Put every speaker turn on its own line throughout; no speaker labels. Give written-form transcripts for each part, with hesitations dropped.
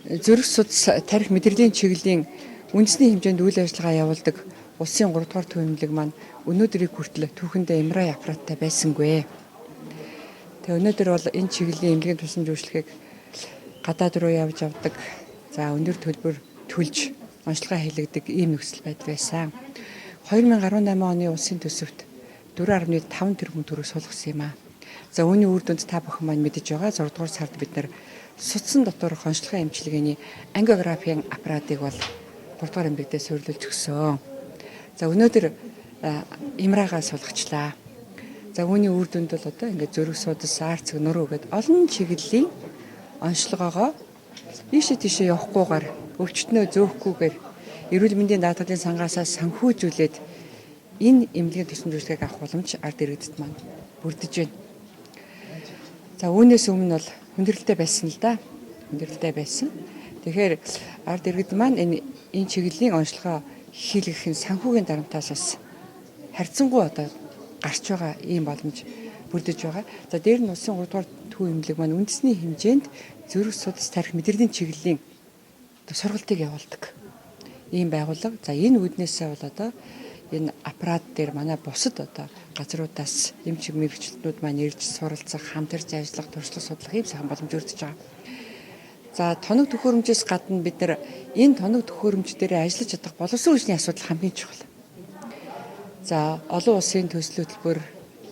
Зүрх судас тарих мэдрэлийн чиглэлийн үндэсний хэмжээнд үйл ажиллагаа явуулдаг улсын 3 дугаар төв эмнэлэг маань өнөөдрийг хүртэл түүхэндээ MRI аппараттай байсангүй. Тэгээ өнөөдөр бол энэ чиглэлийн эмнэлгийн тусламж үйлчлэгийг гадаад руу явж авдаг. За өндөр төлбөр төлж онцлогоо хийлгдэг ийм нөхцөл байдал байсан. 2018 оны улсын төсөвт 4.5 тэрбум төгрөг суулгасан юм аа. За үүний үр дүнд та бүхэн маань мэдэж байгаа. 6 дугаар сард бид нар судсан доторх онцлогын эмчилгээний ангиографийн аппаратыг бол 3 дугаар эмнэлэгтээ суйрлуулж өгсөн. За өнөөдөр имрагаа суулгачлаа. За үүний үр дүнд бол одоо ингээд зүрх судас, арц, нуруу гэдэг олон чиглэлийн онцлогоогоо ийшээ тийшээ явахгүйгээр өвчтнөө зөөхгүйгээр эрүүл мэндийн даатгалын сангаас санхүүжүүлээд энэ эмнэлгийн тусламж үйлчилгээг авах боломж ард иргэдэд маань бүрдэж байна. За үүнээс өмнө бол хүндрэлтэй байсан л да. Хүндрэлтэй байсан. Тэгэхээр ард иргэд маань энэ чиглэлийн онцлогоо хийлгэх нь санхүүгийн дарамтаас бас харьцангуй одоо гарч байгаа ийм боломж бүрдэж байгаа. За дээр нь улсын 3 дугаар төв эмнэлэг маань үндэсний хэмжээнд зүрх судас тарих мэдрэлийн чиглэлийн сургалтыг явуулдаг. Ийм байгууллага. За энэ үүднээсээ бол одоо энэ аппарат дээр манай бусад одоо газруудаас эмч мэрэгчлэтнүүд маань ирж суралцах, хамтарч ажиллах, туршлага судлах ийм сайхан боломж өрдөж байгаа. За тоног төхөөрөмжөөс гадна бид нар энэ тоног төхөөрөмж дээр ажиллаж чадах боловсон хүчний асуудал хамгийн чухал. За олон улсын төсөл хөтөлбөр,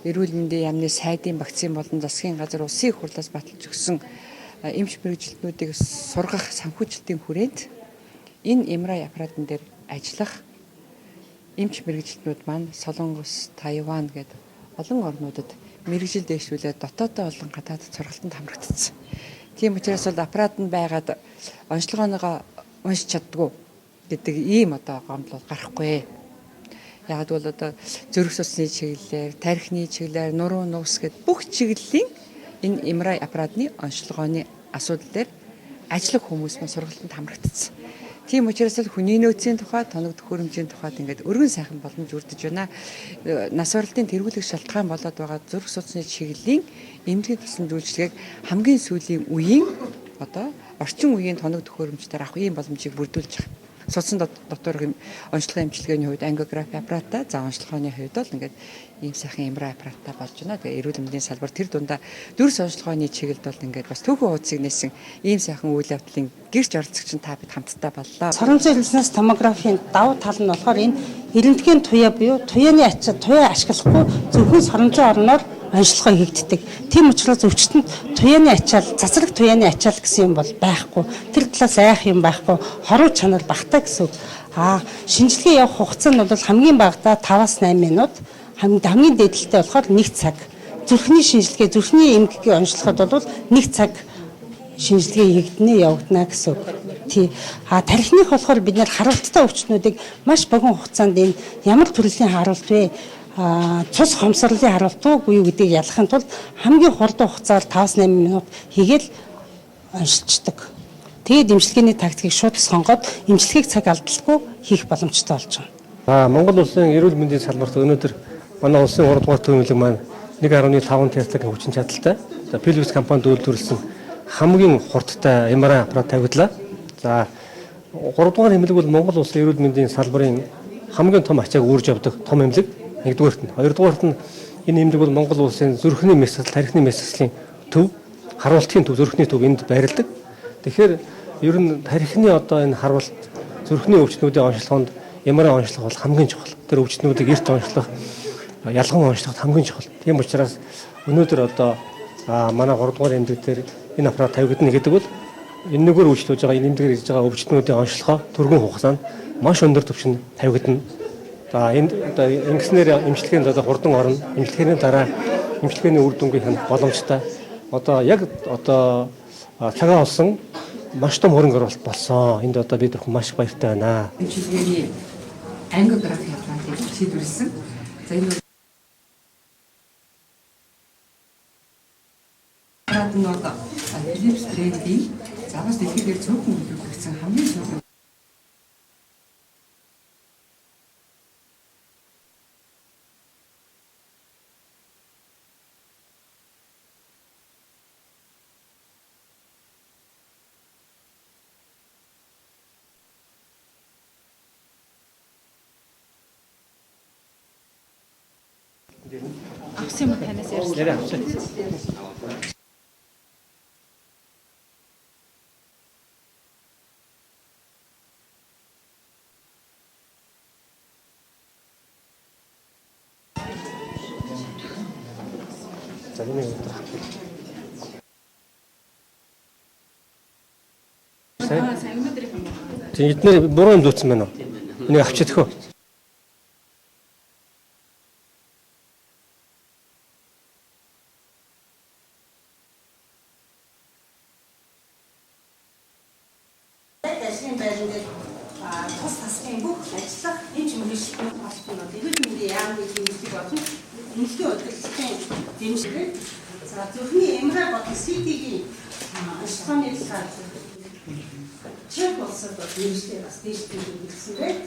эрүүл мэндийн яамны сайдын вакцин болон засгийн газар улсын их хурлаас баталж өгсөн эмч мэрэгчлэтнүүдийг сургах санхүүжилтийн хүрээнд энэ MRI аппаратын дээр ажиллах эмч мэрэгчлэтнүүд маань Солонгос, Тайван гэдэг олон орнуудад мэрэгжил дэвшүүлээд дотоодоо болон гадаадд сургалтанд хамрагдсан. Тийм учраас бол аппарат нь байгаад онцлогооныгоо уншиж чаддгүй гэдэг ийм одоо гомдол гарахгүй. Яг бол одоо зүрх судасны чиглэлээр, тархины чиглэлээр, нуруу нуус гэд бүх чиглэлийн энэ MRI аппаратны онцлогооны асуудал дээр ажиллах хүмүүс маань сургалтанд хамрагдсан. Тийм учраас л хүний нөөцийн тухай, тоног төхөөрөмжийн тухайд ингээд өргөн сайхан боломж өрдөж байна. Нас баралтын тэргүүлэх шалтгаан болоод байгаа зүрх судасны чиглэлийн эмнэлгийн тусламж үйлчилгээг хамгийн сүүлийн үеийн одоо орчин үеийн тоног төхөөрөмжтөр авах ийм боломжийг бүрдүүлж байгаа. Судсан доторх онцлогын эмчилгээний хувьд ангиографи аппараттай, за онцлогооны хувьд бол ингээд ийм сайхан MRI аппараттай болж байна. Тэгээ эрүүл мэндийн салбар тэр дундаа дүрс онцлогооны чиглэлд бол ингээд бас түүхэн хуудсыг нээсэн ийм сайхан үйл явдлын гэрч оролцогч нь та бид хамтдаа боллоо.
Соромжтой резонанс томографийн давуу тал нь болохоор энэ эрентгийн туяа буюу туяаны ачаа туяа ашиглахгүй зөвхөн соромжтой орноор онцлогоо хийгддэг. Тийм учраас өвчтөнд туяаны ачаал, цацраг туяаны ачаал гэсэн юм бол байхгүй. Тэр талаас айх юм байхгүй. Хоруу чанар багтаа гэсэн үг. Шинжилгээ явах хугацаа нь бол хамгийн багадаа 5-8 минут, хамгийн дээдэлтэй болохоор 1 цаг. Зүрхний шинжилгээ, зүрхний эмгэгийн онцлогод бол 1 цаг шинжилгээ хийгднэ, явагдана гэсэн үг. Тий. Тархиных болохоор бид нэр харуулттай өвчтнүүдийг маш богино хугацаанд энэ ямар төрлийн харуулт вэ? Цус хомсролын харуулт уу юу гэдгийг ялахын тулд хамгийн хурдан хугацаар 5-8 минут хийгээл оншилчдаг. Тэгээд эмчилгээний тактикийг шууд сонгоод эмчилгээг цаг алдалгүй хийх боломжтой болж байгаа.
Монгол улсын эрүүл мэндийн салбарт өнөөдөр манай улсын 3 дугаар төв эмнэлэг маань 1.5 Tesla-гийн хүчин чадалтай. За Philips компанид үйлдвэрлэсэн хамгийн хурдтай MRI аппарат тавигдлаа. За 3 дугаар эмнэлэг бол Монгол улсын эрүүл мэндийн салбарын хамгийн том ачааг үүрж явдаг том эмнэлэг. Нэгдүгээрт нь, хоёрдугаарт нь энэ эмнэлэг бол Монгол улсын зүрхний мэсэл, тархины мэслийн төв, харуултын төв, зүрхний төв энд байрладаг. Тэгэхээр ер нь тархины одоо энэ харуулт зүрхний өвчтнүүдийн онцлогоонд MRI онцлог бол хамгийн чухал. Тэр өвчтнүүдийг эрт онцлох, ялган онцлох хамгийн чухал. Тийм учраас өнөөдөр одоо манай 3 дугаар эмнэлэг дээр энэ аппарат тавигдана гэдэг бол энэ нэгөр үйлчлүүлж байгаа энэ эмнэлгээр хийж байгаа өвчтнүүдийн онцлогоо түргэн хугацаанд маш өндөр түвшинд тавигдана. За энд одоо ингэснээр эмчилгээнд одоо хурдан орно. Эмчилгээний дараа эмчилгээний үр дүнгийн хянах боломжтой. Одоо яг одоо цагаан болсон маш том хөрөнгө оруулалт болсон. Энд одоо бид маш их баяртай байна.
Эмчилгээний ангиографи аппаратыг шийдвэрлсэн. За энэ аппарат нь одоо Philips брендийн заваас дэлхийдээ цөөхөн үйлдвэрлэгдсэн хамгийн сүүлийн Авсан юм танаас ярьсан.
Яриа авсан. За энэ юу вэ?
Сайн өнөөдөр юм.
Тийм эдгээр буруу юм дүүцсэн байна уу? Энийг авчиадах уу?
Ажлын байранд тус тасгийн бүх ажиллах энэ ч мөрөшлөг холбоонууд эрүүл мэндийн яамны хэмжлэг болон эмнэлгийн удирдлагын дэмжлэг за зөвхөн МРА болон СТ-ийн ашиглааны талаар чек болсод дэмжлэг бас дээшлэх гэсэн байна.